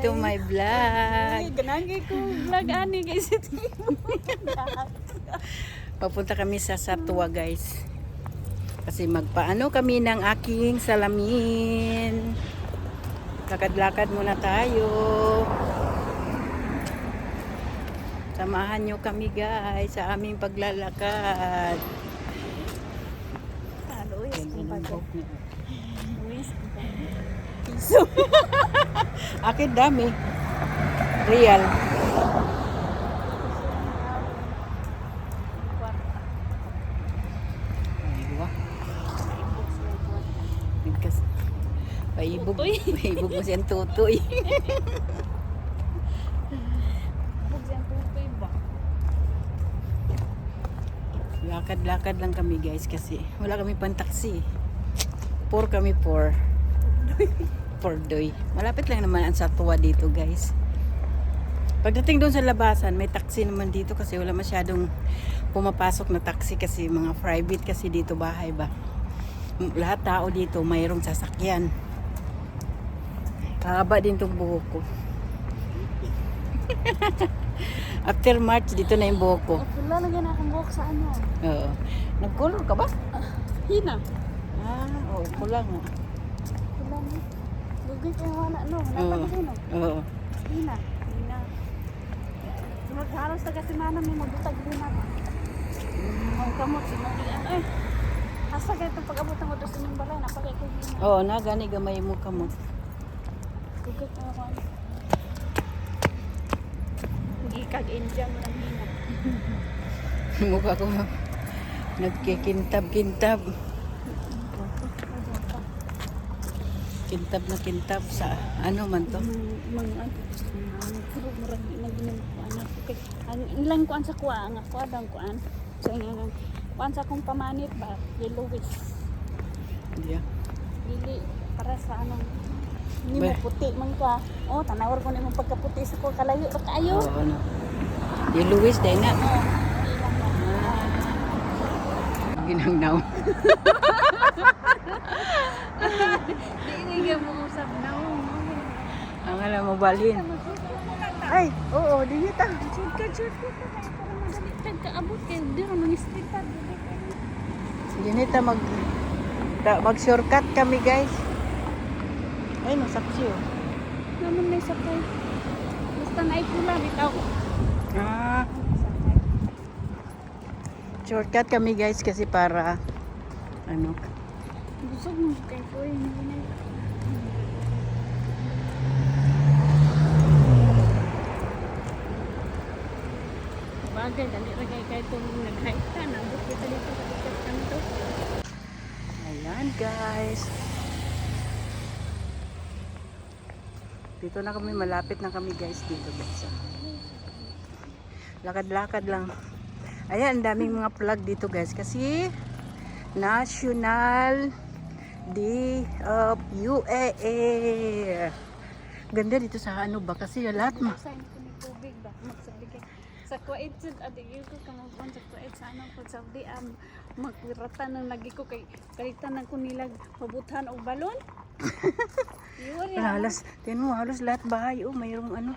to my vlog. Ganagi ko vlog ani guys. Papunta kami sa Satwa guys. Kasi magpaano kami ng aking salamin. Lakad-lakad muna tayo. Samahan nyo kami guys sa aming paglalakad. Piso. Akin dami. Real. Paibog mo siyang tutoy. Lakad-lakad lang kami guys kasi wala kami pang taxi. Poor kami poor. Doy. Malapit lang naman ang Satwa dito guys. Pagdating doon sa labasan, may taxi naman dito kasi wala masyadong pumapasok na taxi kasi mga private kasi dito bahay ba. Lahat tao dito mayroong sasakyan. Haba din tong buhok ko. After March, dito na yung buhok ko. Lalagyan na akong buhok sa ano. Oo. Nag-color ka ba? Hina. Oo, kulang nga. Kulang. Lugay ko yung anak no. Napagod no. Oo. Hina. Magharos na kasi mana may magbutag din na. Ang kamot, sinabihan. Ay, hasa kayo itong pag-abutan ko doon sa inyong balay. Napagay ko hina. Oo, nagani gamay mo kamot. Lugay ko yung ano. Hindi kag-India mo ng hina. Mukha ko nagkikintab-kintab. Kintab na kintab sa ano man to? Mga puro marami nagbilang ko ano. Ang ilang kuan sa kuha, ang ako adang kuan. Sa ingan kuan sa kong pamanit ba, yellowish. Hindi. Dili para sa anong ni mo Bah. puti man ka. Oh, tanawar ko ni mo pagkaputi sa ko kalayo ra kaayo. Oo, ano. Di Luis, day na. Oh, ilang ba. Ginangnaw. Di nga mo usap na mo. Ang alam mo balhin. Ay, oo, di kita. Shortcut para madali tagkaabot kay di ra mangistitan. Ginita mag-shortcut kami guys. Ay, nasaksi oh. Naman may sakay. Basta na pula bitaw. Shortcut kami guys kasi para ano. Busog mo kay ko hindi na. Bagay dali ra kay tong nag-hike ka na kita dito sa ticket kanto. Ayan guys. Dito na kami, malapit na kami guys dito guys. Lakad-lakad lang. Ayan, ang daming mga flag dito guys kasi National Day of UAA. Ganda dito sa ano ba kasi lahat Sign ko ni tubig ba magsabigay. Sa Kuwait jud adi ko kamon sa Kuwait sa ano ko Saudi magpiratan nang lagi ko kay kalitan nang ko nilag mabutan og balon. Yun yan. halos, tingnan mo, halos lahat bahay. Oh, mayroong ano.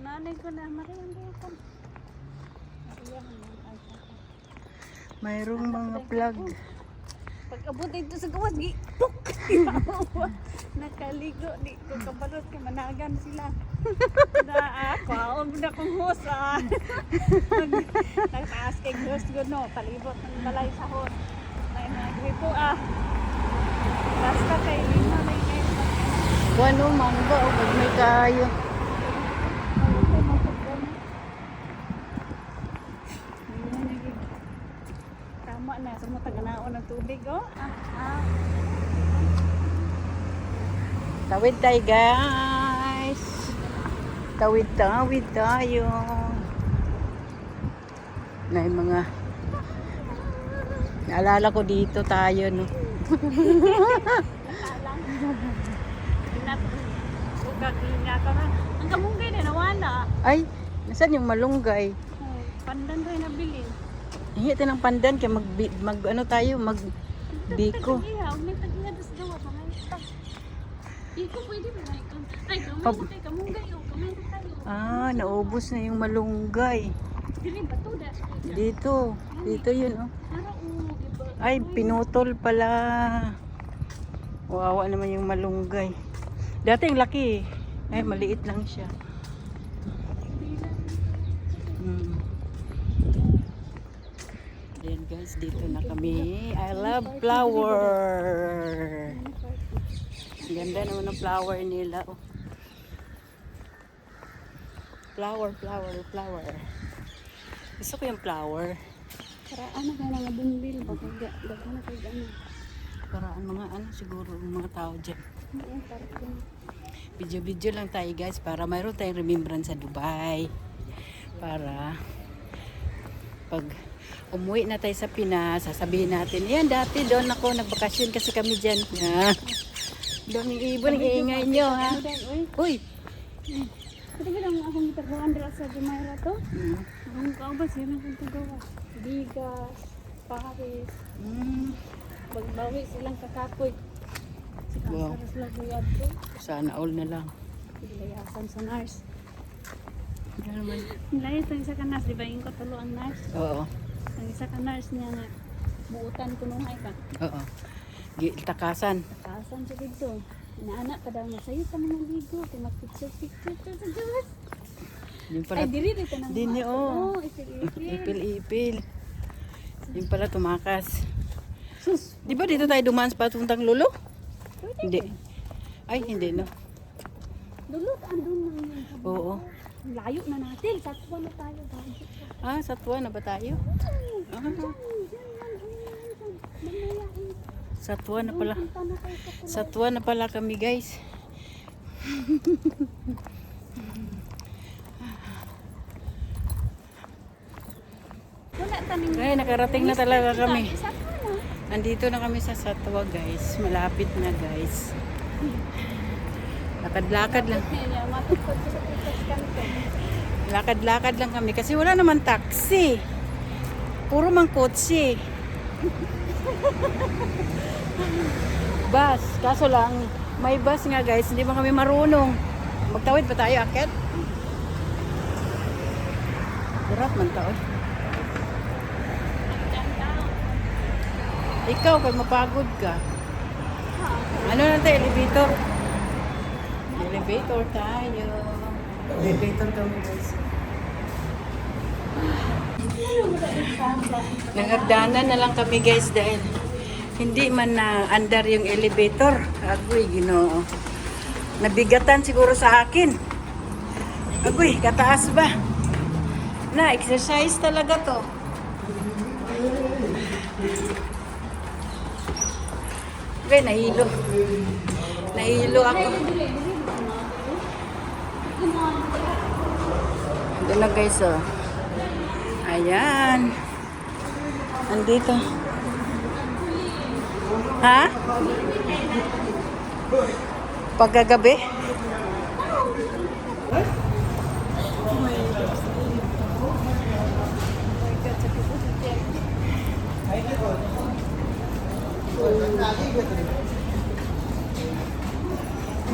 Nanay ko na mariyan ko. Mayroong mga flag. Pag abot dito sa gawas, gitok! Nakaligo, di ko kabalot kay managan sila. Paon na kong hos nagtaas kay hos no, palibot ng balay sa hos. Nagripo basta kay lima na kayo. Ano, mangga o pag may kayo. Tama na, sumuta ganaon ng tubig Tawid tayo guys. Tawid tayo. Na yung mga naalala ko dito tayo no. Ang kamunggay na nawala. Ay, nasaan yung malunggay? Pandan rin nabilin. Hingi tayo ng pandan kaya mag ano tayo, mag biko. Huwag may tagiha, sa gawa. Iko pwede ba na ikaw? Ay, kamay kamunggay o kamay tayo. Ah, naubos na yung malunggay. Dili ba to das? Dito yun oh. Para iba. Ay, pinutol pala. Wawa naman yung malunggay. Dati ang laki eh. Ay, maliit lang siya. Ayan guys, dito na kami. I love flower. Ang ganda naman ng flower nila. Oh. Flower. Gusto ko yung flower. Para ano ka nga bumbil ba kay daghan na kay ano. Para ang mga ano siguro yung mga tao dyan. Ayan, para kung Video lang tayo guys para mayroon tayong remembrance sa Dubai. Para pag umuwi na tayo sa Pinas, sasabihin natin, yan dati doon ako nagbakasyon kasi kami dyan. Doon yung ibon, ang iingay nyo ha. Uy! Ito ba lang akong itaguan dira sa Jumeirah to? Ang kaubas yun ang kagawa. Bigas, Paris, magbawi silang kakakoy. Wow. Para sila buyad ko. Sana all na lang. Ilayasan sa nurse. Ano naman? Nilayas ang isa ka nurse, di ba yung katulo ang nurse? Oo. Ang isa ka nurse niya nga, buutan ko nung ay ka. Oo. Takasan. Takasan siya dito. Inaanak ka daw na sa'yo sa mga ligo. Kaya mag-picture sa gawas. Yung Ay, pala, diri dito na Dini, oh. ipil-ipil. ipil. Yung pala tumakas. Sus, Di ba dito tayo dumaan sa patuntang lulo? pwede. Hindi. Ay, hindi no. Dulot, andun na yun. Oo. Layo na natin. Tatwa na tayo. Budget ka. Ah, sa Tuwa na ba tayo? Ah, sa Tuwa na pala. Sa Tuwa na pala kami guys. Wala taning. Ay, nakarating na talaga kami. Isa ka na. Nandito na kami sa Satwa guys. Malapit na guys. Lakad-lakad lang. Kaya matupad ko sa pitas kanto. Lakad-lakad lang kami kasi wala naman taxi. Puro mang kotse. Bus. Kaso lang, may bus nga guys. Hindi ba kami marunong? Magtawid ba tayo, akit? Berat man tao. Ikaw, pag mapagod ka. Ano na tayo, elevator? Elevator tayo. Elevator kami guys. Nangagdanan na lang kami guys dahil hindi man na andar yung elevator. Agoy, Ginoo. Nabigatan siguro sa akin. Agoy, kataas ba? Na, exercise talaga to. Okay, nahilo. Nahilo ako. Doon na guys, oh. Ayan. Andito. Ha? Pagkagabi?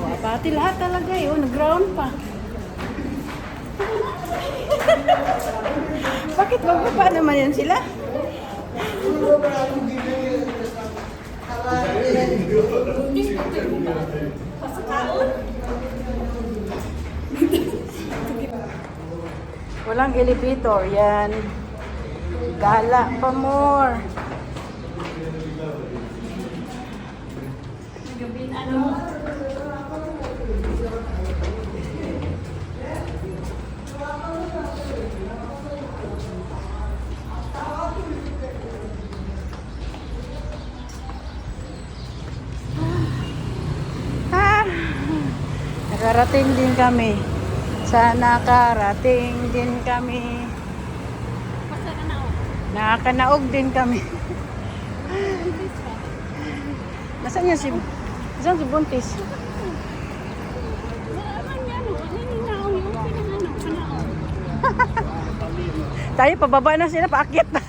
Wah, pati lahat talaga eh. Oh, nag-ground pa. Bakit magbaba naman yan sila? Walang elevator yan. Gala pa more. Gabi ano? Nakarating din kami. Nakarating din kami. Basta ka na o. Nakakanaog din kami. Nasaan yan si... Nasaan si Buntis? Wala man yan o. Nininaw yung pinangano. Kanao. Tayo, pababa na sila, paakyat na.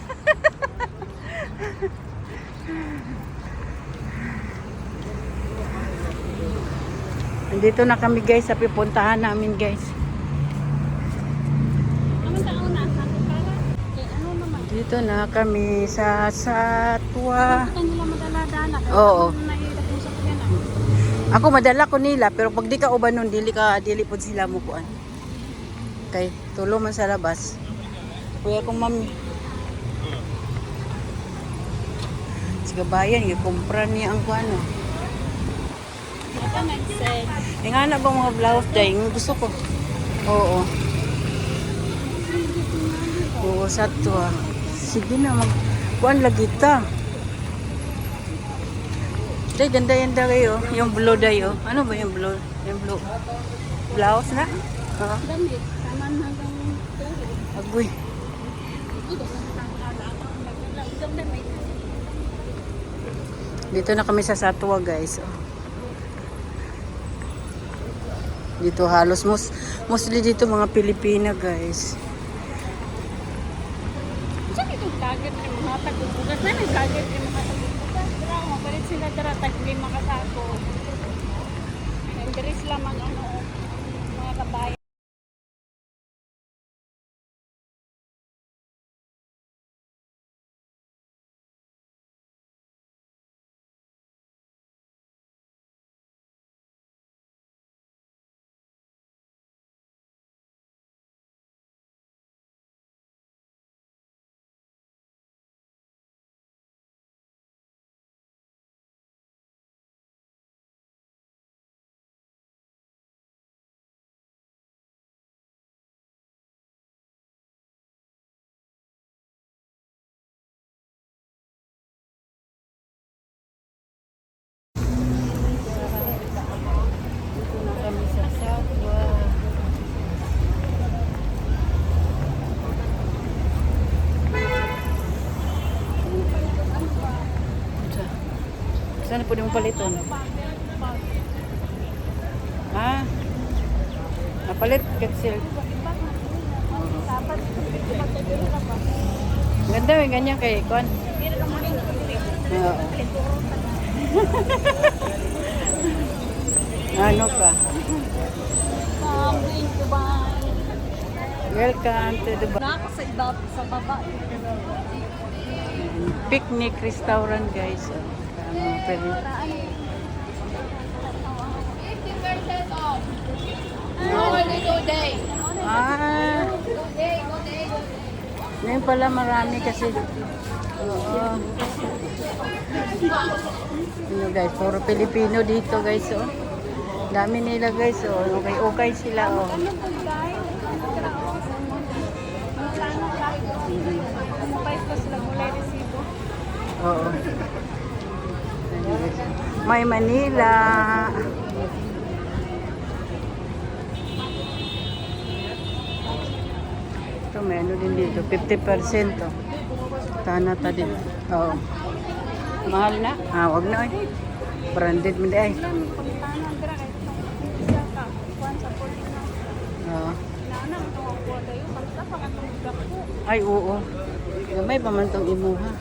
Dito na kami guys sa pipuntahan namin guys. Ano taon na? Ano para? Ano naman? Dito na kami sa Satwa. Ito nila madala-dala. Oo. Nahirap mo sa kanya na. Ako madala ko nila pero pag di ka uban nun dili pod sila mo kuan. Kay tulo man sa labas. Kuya kong mami. Sige bayan gikumpra niya ang kuan. Ito nag-sell. Nga na ba mga blouse day? Gusto ko. Oo. Oo, Satwa. Sige na mag kuan lagi ta. Day, ganda-ganda kayo. Yung blue day, oh. Ano ba yung blue? Yung blue. Blouse na? Oo. Damit. Taman hanggang tuhod. Agoy. Ito na damit. Dito na kami sa Satwa, guys. Oh. Dito halos, mostly dito mga Pilipina, guys. Saan itong target ni mga tagubugas? Na may target ni mga tagubugas? Pero mabalit sila dara tag-5 kasako. Nandris lamang ano, mga kabayan. Dito na kami sa Satwa. Saan po yung paliton? Ha? Napalit ketsil. Ganda may ganyan kay Kon. Oo. Ano ka? Welcome to Dubai. Nakakasigdap sa baba. Picnic restaurant guys. Oh. Pwede. Ah. Ngayon pala marami kasi. Oo. Ano guys, puro Pilipino dito guys. Oh. Dami nila guys. Oh. Okay, okay sila. Oh. Oo. May Manila. Ito may ano din dito. 50%. Oh. Tanata din. Oo. Mahal na? Ah, wag na eh. Branded mo din eh. Oo. Ay, oo. Gamay pa man itong imuha.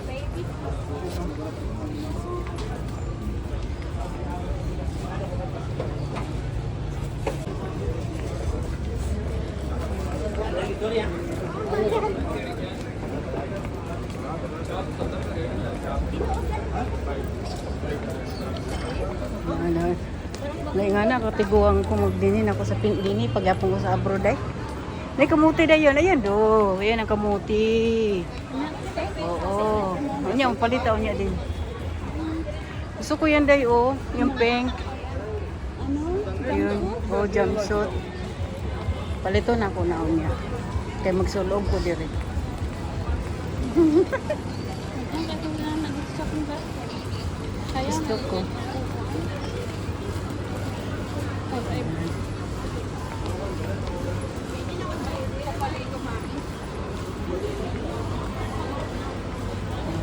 Ano, nga na, katiguang ko magdinin ako sa pink dini pagyapon ko sa abroad ay. May kamuti na yun. Ayan do. Ayan ang kamuti. Oo. Ano niya, ang palitaw niya din. Gusto ko yan day, oh. Yung pink. Yun. Oh, jumpsuit. Palito na ako na niya. Kaya magsulog ko dire. Gusto ko.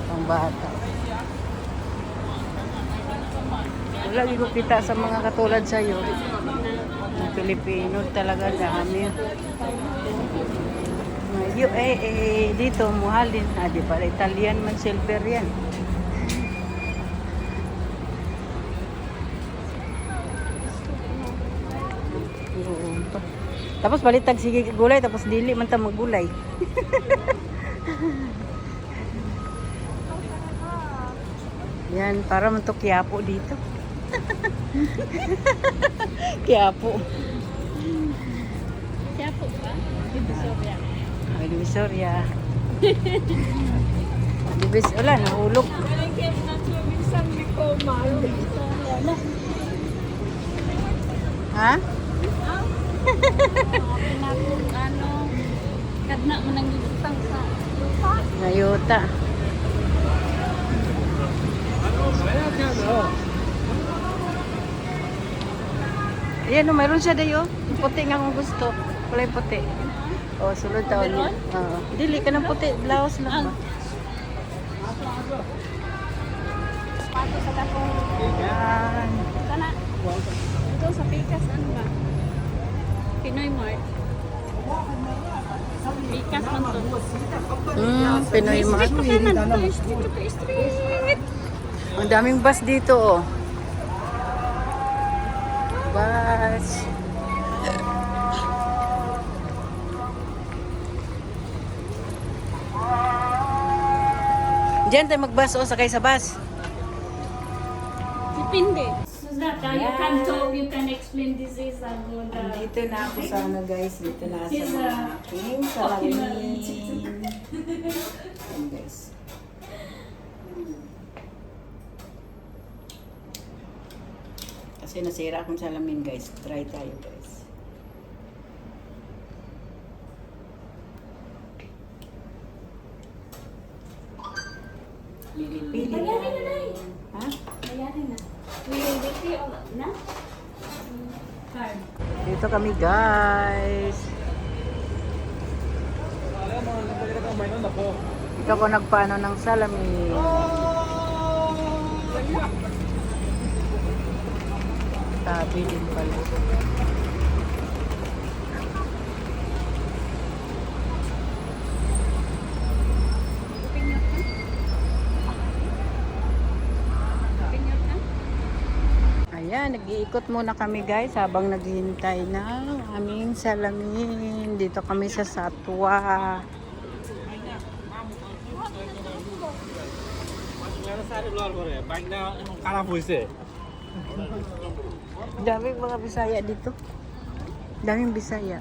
Ang bata. Wala ko kita sa mga katulad sa'yo. Ang Pilipino talaga dami. Dito, mahal din. Di pala Italian man, silver yan. to. Tapos balitag sige gulay, tapos dili man ta maggulay. Yan, para man to Quiapo dito. Quiapo. Kaya po ba? Divisoria. Ay, Divisoria. Wala, nahulog. Walang kaya na minsan may kumaro. Wala. Ha? Ano, kadna mo nang gigitang sa lupa. Nayuta. Ayan, no, mayroon siya dayo. Puti nga kung gusto. Kulay puti. O, sulod taon niya. Oo. Dili ka ng puti. Blouse lang ba? Pato sa dakong. Ayan. Kana. Ito sa Pikas, ano ba? Pinoy Mart. Pikas man to. Pinoy Mart. Street pa kanan. Ito to street. Ang daming bus dito, oh. Bus. Diyan tayo mag-bus, oh. Sakay sa bus. Depende. So that you can talk, you can explain this is a good. Dito na ako sa ano, guys. Dito na sa Yes, mga aking salamin. okay. Ayan, guys. Kasi nasira akong salamin, guys. Try tayo, guys. Pili-pili Bayarin na, lang. Nay. Ha? Bayarin na. Will o na? Card. Dito kami, guys. Dito ako nagpaano ng salamin. Tabi din pala. Pinyot ka? Pinyot ka? Ayan, nag-iikot muna kami, guys, habang naghihintay ng aming salamin. Dito kami sa Satwa. Daming mga Bisaya dito. Daming Bisaya.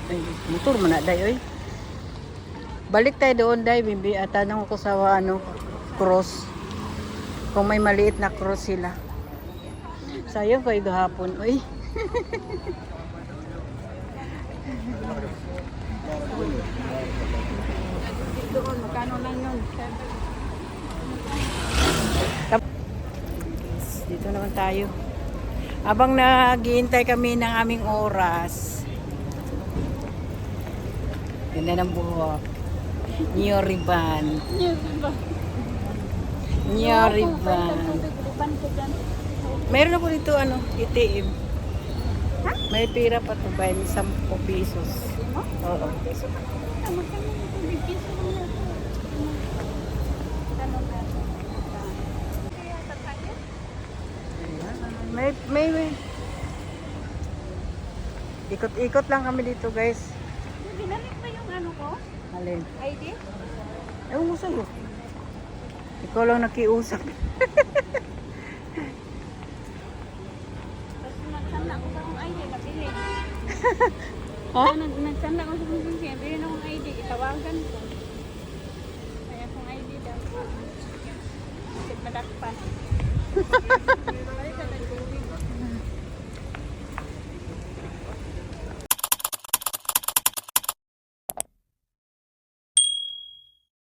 Ay, motor man na, day, oy. Balik tayo doon, day, bibi. At tanong ko sa ano, cross. Kung may maliit na cross sila. Sayang kayo gahapon, oy. Doon, magkano lang yun? Dito naman tayo. Habang naghihintay kami ng aming oras. Ganda ng buhok. New ribbon. Yes, diba? New ribbon. Riban ko dyan. Meron ako dito, ano, ATM. Ha? May pira pa to ba? 10 pesos. Oo. Piso pa. Magkano nito? May piso lang yan. Tanong natin. Kaya tayo? May. Ikot-ikot lang kami dito, guys. Binalik ba yung ano ko? Alin? ID? Ewan mo sa'yo. Ikaw lang nakiusap. Tapos nagtanda ko sa akong ID, nabili. Ha? Nagtanda ko sa akong ID, nabili na akong ID, itawagan ko. Kaya akong ID daw. Kasi madakpan.